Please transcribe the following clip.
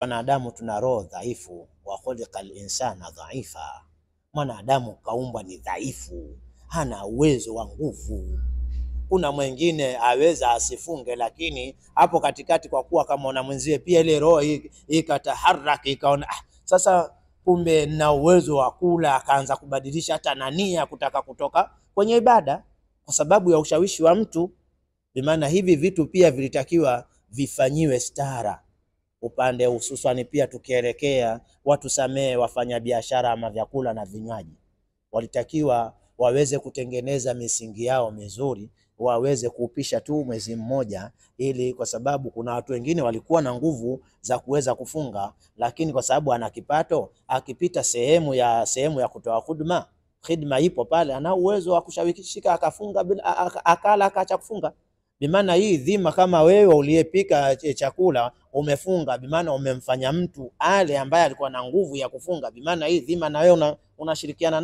Wanadamu tuna roho dhaifu, wa khuliqal insana dhaifa. Mwanadamu kaumbwa ni dhaifu, hana uwezo wa nguvu. Kuna mwingine aweza asifunge, lakini hapo katikati kwa kuwa kama una mwenzie pia ile roho ikataharaki ikaona sasa kumbe na uwezo wa kula, akaanza kubadilisha hata nia kutaka kutoka kwenye ibada kwa sababu ya ushawishi wa mtu. Bimaana hivi vitu pia vilitakiwa vifanyiwe stara upande hususani. Pia tukielekea watu samee wafanya biashara ama vyakula na vinywaji, walitakiwa waweze kutengeneza misingi yao mizuri, waweze kuupisha tu mwezi mmoja, ili kwa sababu kuna watu wengine walikuwa na nguvu za kuweza kufunga, lakini kwa sababu ana kipato, akipita sehemu ya kutoa khidma ipo pale, ana uwezo wa kushawikishika akafunga akala akaacha kufunga. Bimaana hii dhima, kama wewe uliyepika chakula umefunga, bimaana umemfanya mtu ale ambaye alikuwa na nguvu ya kufunga, bimaana hii dhima na wewe unashirikiana